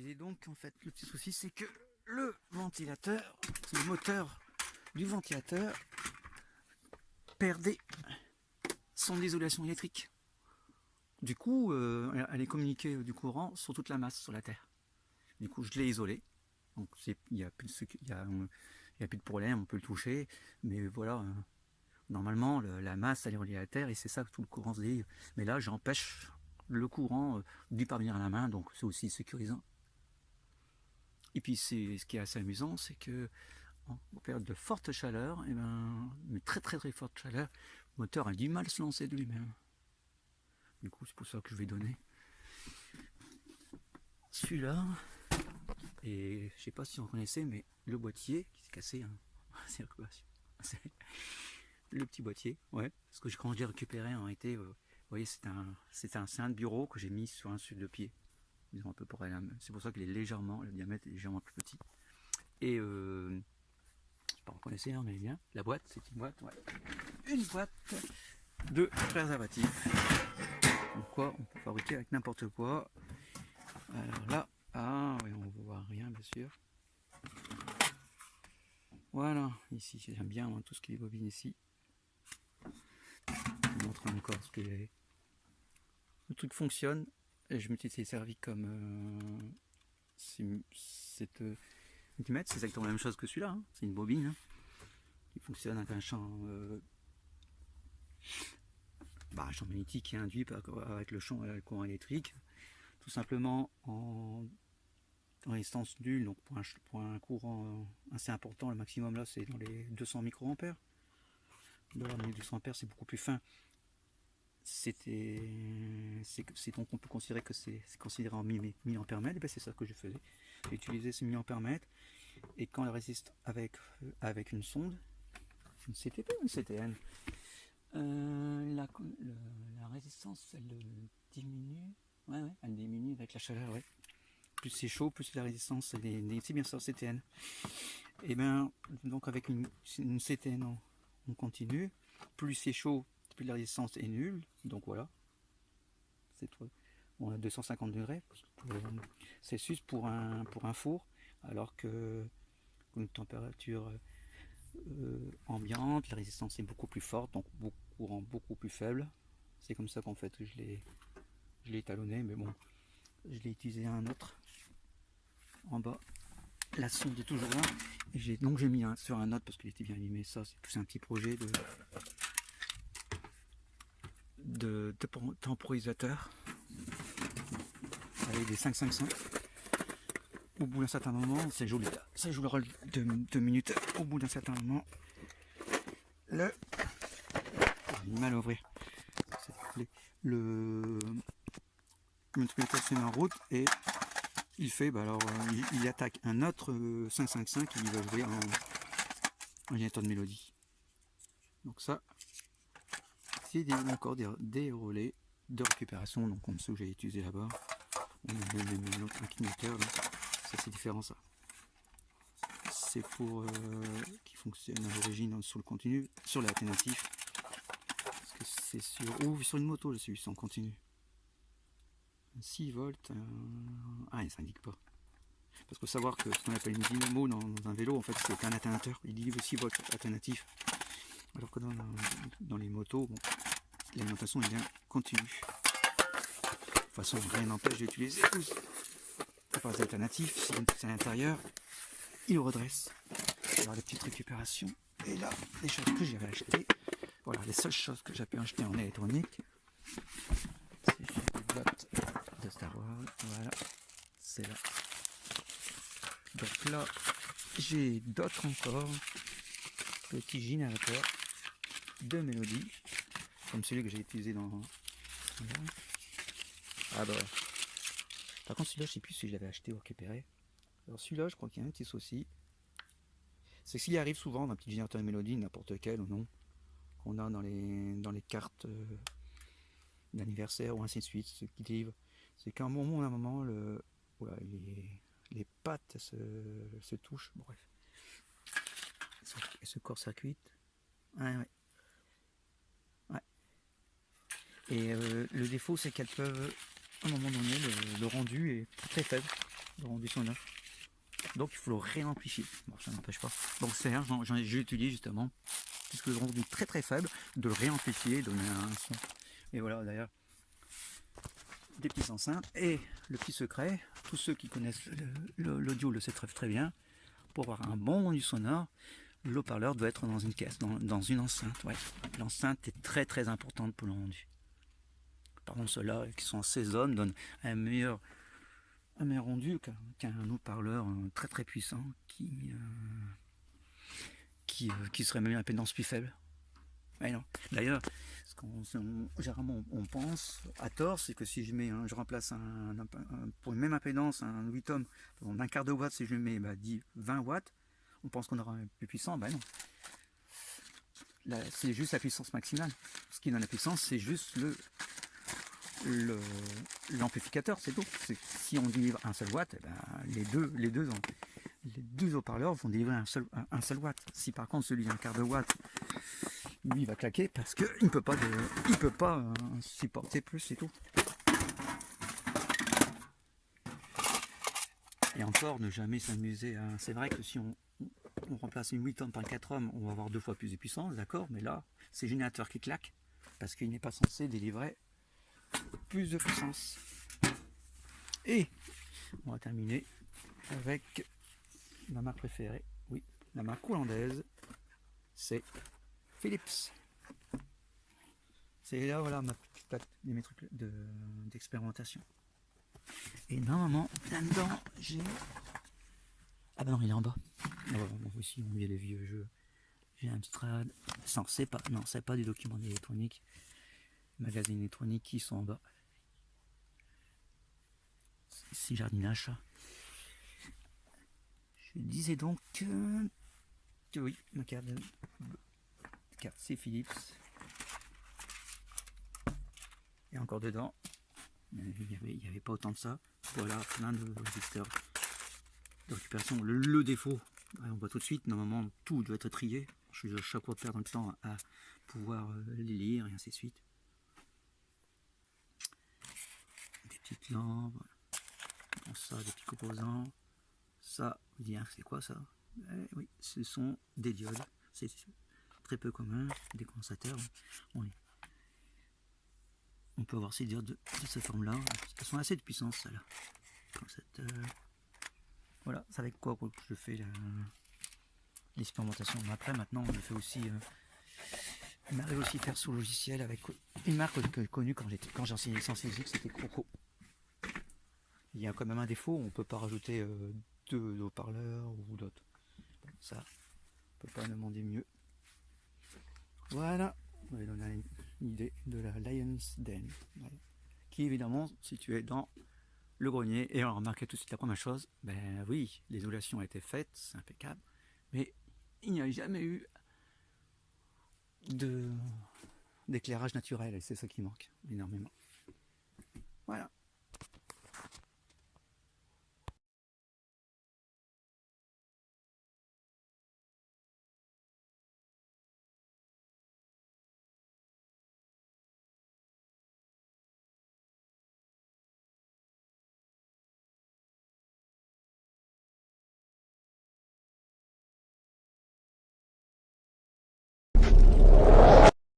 Et donc en fait le petit souci c'est que le ventilateur, le moteur du ventilateur perdait son isolation électrique. Du coup, elle est communiquée du courant sur toute la masse sur la Terre. Du coup, je l'ai isolé. Donc il n'y a, plus de problème, on peut le toucher. Mais voilà, normalement la masse elle est reliée à la Terre et c'est ça que tout le courant se délivre. Mais là, j'empêche le courant d'y parvenir à la main, donc c'est aussi sécurisant. Et puis ce qui est assez amusant, c'est que en période de forte chaleur, et une très forte chaleur, le moteur a du mal à se lancer de lui-même. Du coup, c'est pour ça que je vais donner celui-là. Et je sais pas si on connaissait, mais le boîtier qui s'est cassé, hein. C'est le petit boîtier, ouais. Parce que quand je l'ai récupéré en été, vous voyez, c'est un de bureau que j'ai mis sur un sud de pied. Disons à peu près là. C'est pour ça qu'il est légèrement, le diamètre est légèrement plus petit. Et je sais pas, vous connaissez, hein, mais bien. La boîte, c'est une boîte, ouais. Une boîte de préservatifs. Donc quoi, on peut fabriquer avec n'importe quoi. Alors là, ah oui, on ne voit rien bien sûr. Voilà, ici j'aime bien tout ce qui est bobine ici. Je vous montre encore ce que j'ai. Le truc fonctionne et je me suis servi comme cette multimètre, c'est exactement la même chose que celui-là. Hein. C'est une bobine qui fonctionne avec un champ champ magnétique qui est induit avec le champ le courant électrique, tout simplement en résistance nulle, donc pour un courant assez important, le maximum là c'est dans les 200 microampères. Là, 1200 ampères c'est beaucoup plus fin. Donc on peut considérer que c'est considéré en milliampères mètres. Ben c'est ça que je faisais. J'ai utilisé ce milliampères mètres et quand elle résiste avec une sonde, une CTP ou une CTN, la résistance elle diminue. Ouais, elle diminue avec la chaleur, ouais. Plus c'est chaud, plus la résistance elle est, c'est bien ça, CTN. Et bien, donc avec une CTN on continue, plus c'est chaud, plus la résistance est nulle, donc voilà. On a 250 degrés Celsius pour un four, alors que une température ambiante, la résistance est beaucoup plus forte, donc courant beaucoup plus faible. C'est comme ça qu'en fait je l'ai étalonné, mais bon, je l'ai utilisé un autre en bas. La sonde est toujours là et j'ai mis sur un autre parce qu'il était bien allumé. Ça c'est plus un petit projet de temporisateur avec des 555. Au bout d'un certain moment, ça joue le rôle de 2 minutes. Au bout d'un certain moment, j'ai mal à ouvrir. Le multiplicateur se met en route et il fait, il attaque un autre 555 qui va jouer en générateur de mélodie. Donc ça, c'est encore des relais de récupération, donc comme ceux que j'ai utilisé là-bas. On a même l'autre inclinateur, ça c'est différent ça. C'est pour qui fonctionne à l'origine sur le continu, sur l'alternatif. Parce que c'est sur une moto, je suis en continu. 6 volts, il s'indique pas. Parce qu'il faut savoir que ce qu'on appelle une dynamo dans un vélo, en fait, c'est un alternateur. Il délivre 6 volts alternatif. Alors que dans les motos, l'alimentation est bien continue. De toute façon, rien n'empêche d'utiliser les alternatifs. Si c'est à l'intérieur, il redresse. Alors, des petites récupérations. Et là, les choses que j'avais achetées. Voilà, les seules choses que j'ai pu acheter en électronique. C'est les boîtes de Star Wars. Voilà, c'est là. Donc là, j'ai d'autres encore petits générateurs de mélodie, comme celui que j'ai utilisé dans. Ah bah. Par contre, celui-là, je sais plus si je l'avais acheté ou récupéré. Alors celui-là, je crois qu'il y a un petit souci. C'est s'il arrive souvent d'un petit générateur de mélodie, n'importe quel ou non, qu'on a dans les cartes d'anniversaire ou ainsi de suite, ce qui délivre, c'est qu'à un moment, les pattes se touchent, bref. Et ce court-circuit. Ouais. Et le défaut, c'est qu'elles peuvent, à un moment donné, le rendu est très faible. le rendu sonore. Donc il faut le réamplifier. Bon, ça n'empêche pas. Donc j'ai étudié justement, puisque le rendu est très très faible, de le réamplifier, donner un son. Et voilà, d'ailleurs, des petites enceintes. Et le petit secret, tous ceux qui connaissent l'audio le savent très très bien, pour avoir un bon rendu sonore, le haut-parleur doit être dans une caisse, dans une enceinte. Ouais. L'enceinte est très très importante pour le rendu. Par contre, ceux-là qui sont en C-zone donnent un meilleur rendu qu'un haut-parleur très très puissant qui serait même une impédance plus faible. Ouais, non. D'ailleurs, généralement on pense à tort, c'est que si je remplace pour une même impédance un 8 ohms d'un quart de watt, si je lui mets 20 watts, on pense qu'on aura un plus puissant. Ben non. Là, c'est juste la puissance maximale. Ce qui donne la puissance, c'est juste l'amplificateur, c'est tout. Si on délivre un seul watt, les deux haut-parleurs vont délivrer un seul watt. Si par contre celui d'un quart de watt, lui il va claquer parce qu'il ne peut pas supporter plus, c'est tout. Et encore, ne jamais s'amuser à... C'est vrai que si on remplace une 8 ohms par 4 ohms, on va avoir 2 fois plus de puissance, d'accord, mais là, c'est le générateur qui claque parce qu'il n'est pas censé délivrer plus de puissance. Et on va terminer avec ma marque préférée, oui, la marque hollandaise, c'est Philips. C'est là, voilà, mes trucs d'expérimentation. Et normalement, là-dedans, j'ai... Ah ben non, il est en bas. Ici, il y a les vieux jeux. J'ai un petit trad. C'est pas des documents électroniques. Magazines électroniques qui sont en bas. Ici, jardinage. Je disais donc que oui, ma carte c'est Philips. Et encore dedans, il n'y avait pas autant de ça. Voilà, plein de résisteurs de récupération. Le défaut, on voit tout de suite, normalement tout doit être trié. Je vais à chaque fois perdre le temps à pouvoir les lire et ainsi de suite. Des petites lampes, voilà. Ça, des petits composants. Ça, vous dites, c'est quoi ça? Oui, ce sont des diodes. C'est très peu commun, des condensateurs. On peut avoir ces diodes de cette forme-là. Elles sont assez de puissance, celles-là. Voilà, c'est avec quoi que je fais l'expérimentation. Après, maintenant, on le fait aussi. On arrive aussi à faire sous logiciel avec une marque que j'ai connue quand j'ai enseigné licence physique, c'était Croco. Il y a quand même un défaut, on ne peut pas rajouter deux haut-parleurs ou d'autres. Ça, on peut pas demander mieux. Voilà, on va donner une idée de la Lion's Den, voilà. Qui est évidemment située dans le grenier. Et on remarque tout de suite la première chose, ben oui, l'isolation a été faite, c'est impeccable, mais il n'y a jamais eu d'éclairage naturel, et c'est ça qui manque énormément. Voilà.